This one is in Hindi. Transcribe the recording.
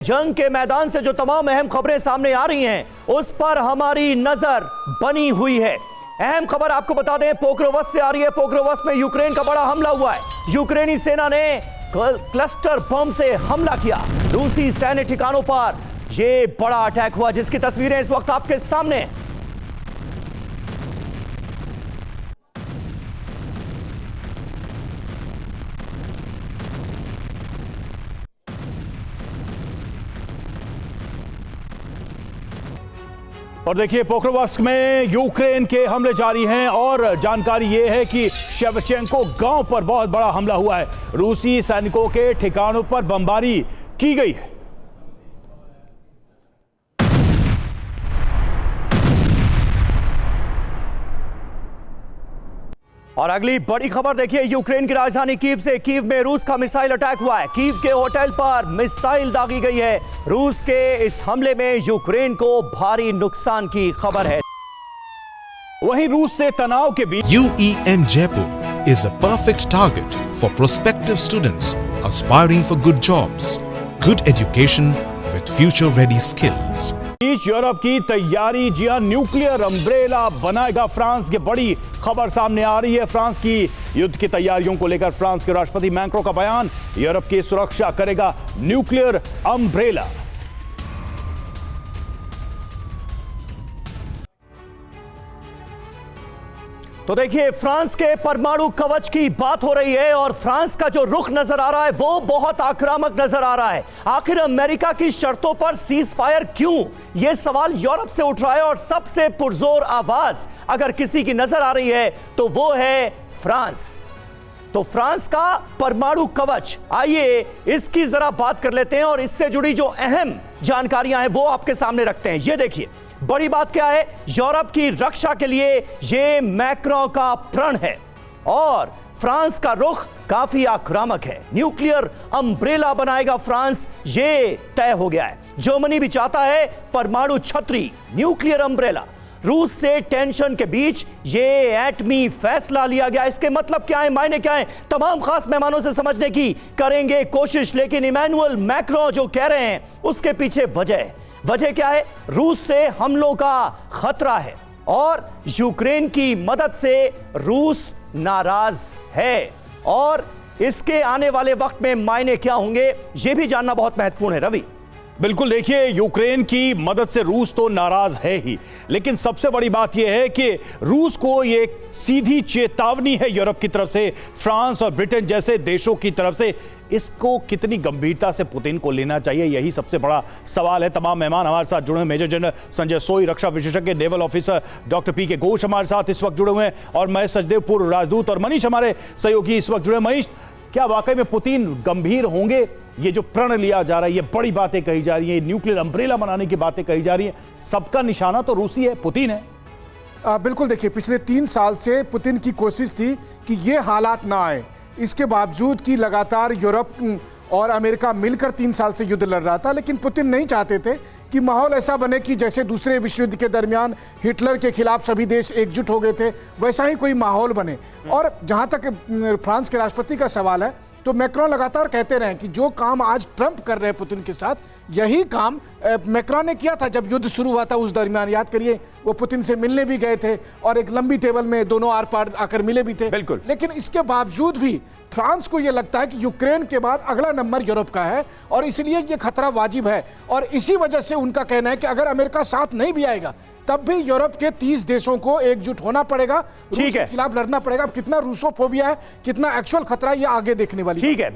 जंग के मैदान से जो तमाम अहम खबरें सामने आ रही हैं उस पर हमारी नजर बनी हुई है। अहम खबर आपको बता दें, पोक्रोवस से आ रही है। पोक्रोवस में यूक्रेन का बड़ा हमला हुआ है। यूक्रेनी सेना ने क्लस्टर बम से हमला किया रूसी सैन्य ठिकानों पर। यह बड़ा अटैक हुआ जिसकी तस्वीरें इस वक्त आपके सामने हैं। और देखिए, पोक्रोवस्क में यूक्रेन के हमले जारी हैं और जानकारी यह है कि शेवचेंको गांव पर बहुत बड़ा हमला हुआ है। रूसी सैनिकों के ठिकानों पर बमबारी की गई है। और अगली बड़ी खबर देखिए, यूक्रेन की राजधानी कीव से। कीव में रूस का मिसाइल अटैक हुआ है। कीव के होटल पर मिसाइल दागी गई है। रूस के इस हमले में यूक्रेन को भारी नुकसान की खबर है। वहीं रूस से तनाव के बीच UEM Jaipur is a perfect target for prospective students aspiring for good jobs, good education with future-ready skills. Europe की तैयारी, जी हां, न्यूक्लियर अम्ब्रेला बनाएगा फ्रांस। की बड़ी खबर सामने आ रही है। फ्रांस की युद्ध की तैयारियों को लेकर फ्रांस के राष्ट्रपति मैक्रों का बयान, यूरोप की सुरक्षा करेगा न्यूक्लियर अम्ब्रेला। तो देखिए, फ्रांस के परमाणु कवच की बात हो रही है और फ्रांस का जो रुख नजर आ रहा है वो बहुत आक्रामक नजर आ रहा है। आखिर अमेरिका की शर्तों पर सीज फायर क्यों, यह सवाल यूरोप से उठ रहा है। और सबसे पुरजोर आवाज अगर किसी की नजर आ रही है तो वो है फ्रांस। तो फ्रांस का परमाणु कवच, आइए इसकी जरा बात कर लेते हैं और इससे जुड़ी जो अहम जानकारियां हैं वो आपके सामने रखते हैं। ये देखिए, बड़ी बात क्या है, यूरोप की रक्षा के लिए यह मैक्रों का प्रण है और फ्रांस का रुख काफी आक्रामक है। न्यूक्लियर अम्ब्रेला बनाएगा फ्रांस, यह तय हो गया है। जर्मनी भी चाहता है परमाणु छतरी, न्यूक्लियर अम्ब्रेला। रूस से टेंशन के बीच यह एटमी फैसला लिया गया। इसके मतलब क्या है, मायने क्या है, तमाम खास मेहमानों से समझने की करेंगे कोशिश। लेकिन इमैनुअल मैक्रों जो कह रहे हैं उसके पीछे वजह क्या है? रूस से हमलों का खतरा है और यूक्रेन की मदद से रूस नाराज है। और इसके आने वाले वक्त में मायने क्या होंगे यह भी जानना बहुत महत्वपूर्ण है। रवि, बिल्कुल, देखिए, यूक्रेन की मदद से रूस तो नाराज है ही, लेकिन सबसे बड़ी बात यह है कि रूस को ये सीधी चेतावनी है यूरोप की तरफ से, फ्रांस और ब्रिटेन जैसे देशों की तरफ से। इसको कितनी गंभीरता से पुतिन को लेना चाहिए, यही सबसे बड़ा सवाल है। तमाम मेहमान हमारे साथ जुड़े हैं। मेजर जनरल संजय सोई, रक्षा विशेषज्ञ, नेवल ऑफिसर डॉक्टर पी के घोष हमारे साथ इस वक्त जुड़े हुए हैं, और महेश सचदेव, पूर्व राजदूत, और मनीष हमारे सहयोगी इस वक्त जुड़े हैं। मनीष, क्या वाकई में पुतिन गंभीर होंगे? ये जो प्रण लिया जा रहा है, ये बड़ी बातें कही जा रही है, न्यूक्लियर अम्ब्रेला बनाने की बातें कही जा रही है, सबका निशाना तो रूसी है, पुतिन है। बिल्कुल, देखिए, पिछले 3 साल से पुतिन की कोशिश थी कि ये हालात ना आए। इसके बावजूद कि लगातार यूरोप और अमेरिका मिलकर 3 साल से युद्ध लड़ रहा था, लेकिन पुतिन नहीं चाहते थे कि माहौल ऐसा बने कि जैसे दूसरे विश्व युद्ध के दरमियान हिटलर के खिलाफ सभी देश एकजुट हो गए थे, वैसा ही कोई माहौल बने। और जहां तक फ्रांस के राष्ट्रपति का सवाल है, तो मैक्रों लगातार कहते रहे कि जो काम आज ट्रंप कर रहे हैं पुतिन के साथ, यही काम मैक्रों ने किया था जब युद्ध शुरू हुआ था। उस दरमियान याद करिए, वो पुतिन से मिलने भी गए थे और एक लंबी टेबल में दोनों आर पार आकर मिले भी थे। बिल्कुल। लेकिन इसके बावजूद भी फ्रांस को यह लगता है कि यूक्रेन के बाद अगला नंबर यूरोप का है और इसलिए यह खतरा वाजिब है। और इसी वजह से उनका कहना है कि अगर अमेरिका साथ नहीं भी आएगा तब भी यूरोप के 30 देशों को एकजुट होना पड़ेगा, रूस के खिलाफ लड़ना पड़ेगा। अब कितना रूसोफोबिया है, कितना एक्चुअल खतरा है, ये आगे देखने वाली। ठीक है।